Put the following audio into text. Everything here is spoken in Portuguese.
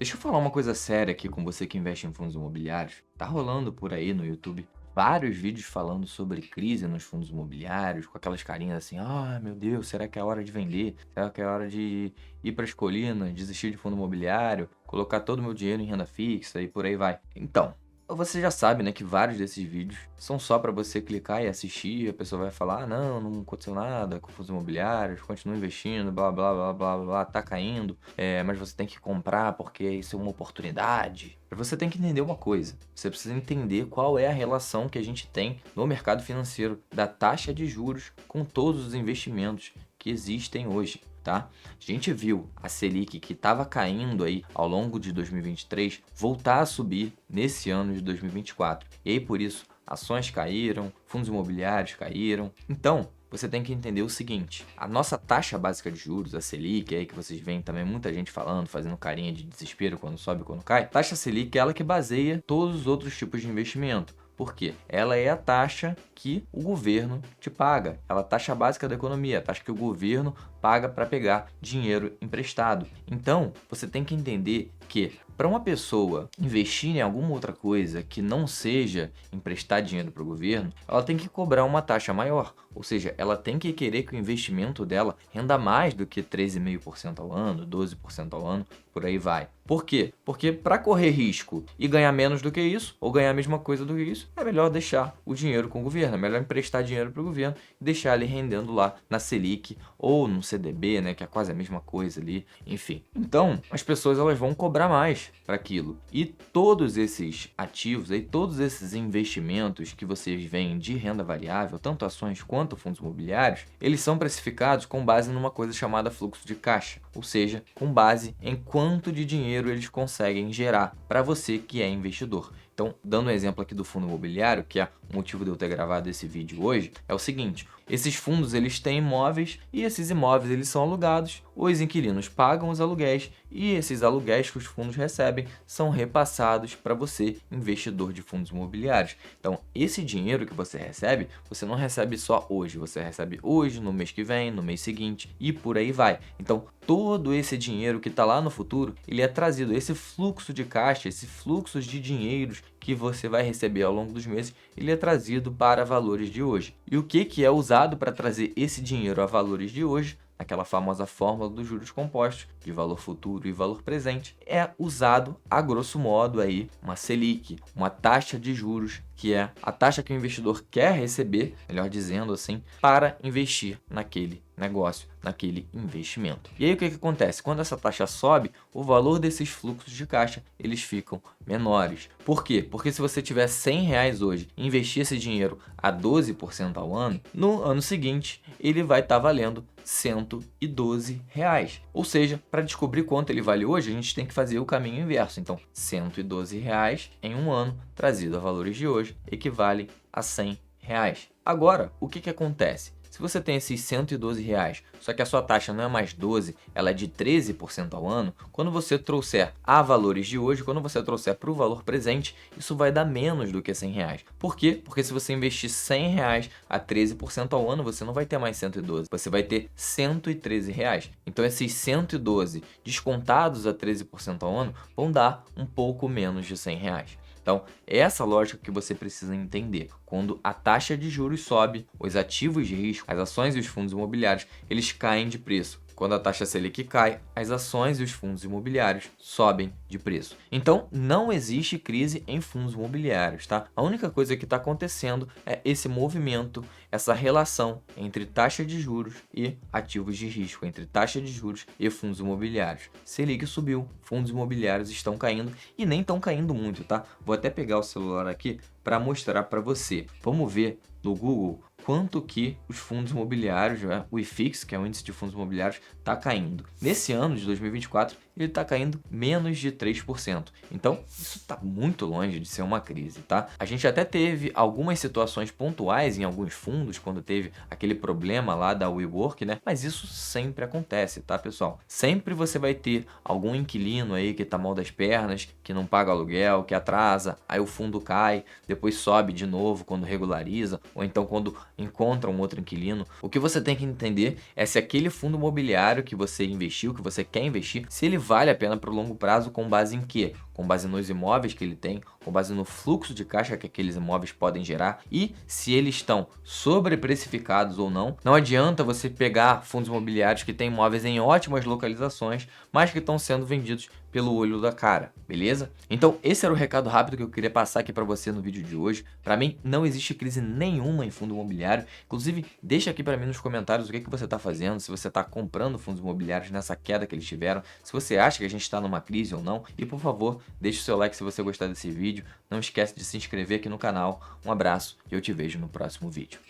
Deixa eu falar uma coisa séria aqui com você que investe em fundos imobiliários. Tá rolando por aí no YouTube vários vídeos falando sobre crise nos fundos imobiliários, com aquelas carinhas assim: ah, meu Deus, será que é hora de vender? Será que é hora de ir para as colinas, desistir de fundo imobiliário, colocar todo o meu dinheiro em renda fixa e por aí vai? Então, você já sabe, né, que vários desses vídeos são só para você clicar e assistir, a pessoa vai falar: ah, não aconteceu nada com fundos imobiliários, continua investindo, blá blá blá blá blá, blá, tá caindo, mas você tem que comprar porque isso é uma oportunidade. Você tem que entender uma coisa, você precisa entender qual é a relação que a gente tem no mercado financeiro da taxa de juros com todos os investimentos que existem hoje. Tá? A gente viu a Selic, que estava caindo aí ao longo de 2023, voltar a subir nesse ano de 2024. E aí, por isso, ações caíram, fundos imobiliários caíram. Então, você tem que entender o seguinte: a nossa taxa básica de juros, a Selic, aí que vocês veem também muita gente falando, fazendo carinha de desespero quando sobe e quando cai, taxa Selic é ela que baseia todos os outros tipos de investimento. Por quê? Ela é a taxa que o governo te paga. Ela é a taxa básica da economia, a taxa que o governo paga para pegar dinheiro emprestado. Então, você tem que entender que para uma pessoa investir em alguma outra coisa que não seja emprestar dinheiro para o governo, ela tem que cobrar uma taxa maior. Ou seja, ela tem que querer que o investimento dela renda mais do que 13,5% ao ano, 12% ao ano, por aí vai. Por quê? Porque para correr risco e ganhar menos do que isso, ou ganhar a mesma coisa do que isso, é melhor deixar o dinheiro com o governo, é melhor emprestar dinheiro para o governo e deixar ele rendendo lá na Selic ou no CDB, né, que é quase a mesma coisa ali, enfim. Então, as pessoas elas vão cobrar mais para aquilo. E todos esses ativos, aí, todos esses investimentos que vocês veem de renda variável, tanto ações quanto fundos imobiliários, eles são precificados com base numa coisa chamada fluxo de caixa, ou seja, com base em quanto de dinheiro eles conseguem gerar para você que é investidor. Então, dando um exemplo aqui do fundo imobiliário, que é o motivo de eu ter gravado esse vídeo hoje, é o seguinte: esses fundos eles têm imóveis e esses imóveis eles são alugados, os inquilinos pagam os aluguéis e esses aluguéis que os fundos recebem são repassados para você, investidor de fundos imobiliários. Então, esse dinheiro que você recebe, você não recebe só hoje, você recebe hoje, no mês que vem, no mês seguinte e por aí vai. Então, todo esse dinheiro que está lá no futuro, ele é trazido, esse fluxo de caixa, esse fluxo de dinheiros que você vai receber ao longo dos meses, ele é trazido para valores de hoje. E o que é usado para trazer esse dinheiro a valores de hoje? Aquela famosa fórmula dos juros compostos, de valor futuro e valor presente, é usado a grosso modo aí uma Selic, uma taxa de juros, que é a taxa que o investidor quer receber, melhor dizendo assim, para investir naquele negócio, naquele investimento. E aí o que acontece? Quando essa taxa sobe, o valor desses fluxos de caixa, eles ficam menores. Por quê? Porque se você tiver R$ 100 hoje e investir esse dinheiro a 12% ao ano, no ano seguinte ele vai estar valendo R$ 112. Ou seja, para descobrir quanto ele vale hoje, a gente tem que fazer o caminho inverso. Então, R$ 112 em um ano, trazido a valores de hoje, equivale a R$ 100. Agora, o que acontece? Se você tem esses R$ 112, só que a sua taxa não é mais 12, ela é de 13% ao ano, quando você trouxer a valores de hoje, quando você trouxer para o valor presente, isso vai dar menos do que R$ 100. Por quê? Porque se você investir R$ 100 a 13% ao ano, você não vai ter mais 112, você vai ter R$ 113. Então esses 112 descontados a 13% ao ano vão dar um pouco menos de R$ 100. Então, é essa lógica que você precisa entender. Quando a taxa de juros sobe, os ativos de risco, as ações e os fundos imobiliários, eles caem de preço. Quando a taxa Selic cai, as ações e os fundos imobiliários sobem de preço. Então, não existe crise em fundos imobiliários, tá? A única coisa que está acontecendo é esse movimento, essa relação entre taxa de juros e ativos de risco, entre taxa de juros e fundos imobiliários. Selic subiu, fundos imobiliários estão caindo e nem estão caindo muito, tá? Vou até pegar o celular aqui para mostrar para você. Vamos ver no Google quanto que os fundos imobiliários, né, o IFIX, que é o índice de fundos imobiliários, está caindo. Nesse ano de 2024, ele está caindo menos de 3%. Então, isso está muito longe de ser uma crise, tá? A gente até teve algumas situações pontuais em alguns fundos, quando teve aquele problema lá da WeWork, né? Mas isso sempre acontece, tá, pessoal? Sempre você vai ter algum inquilino aí que está mal das pernas, que não paga aluguel, que atrasa, aí o fundo cai, depois sobe de novo quando regulariza, ou então quando encontra um outro inquilino. O que você tem que entender é se aquele fundo imobiliário que você investiu, que você quer investir, se ele vale a pena para o longo prazo com base em quê? Com base nos imóveis que ele tem, com base no fluxo de caixa que aqueles imóveis podem gerar e se eles estão sobreprecificados ou não. Não adianta você pegar fundos imobiliários que têm imóveis em ótimas localizações, mas que estão sendo vendidos pelo olho da cara, beleza? Então esse era o recado rápido que eu queria passar aqui para você no vídeo de hoje. Para mim não existe crise nenhuma em fundo imobiliário. Inclusive, deixa aqui para mim nos comentários o que você está fazendo, se você está comprando fundos imobiliários nessa queda que eles tiveram, se você acha que a gente está numa crise ou não. E por favor, deixe o seu like se você gostar desse vídeo. Não esquece de se inscrever aqui no canal. Um abraço e eu te vejo no próximo vídeo.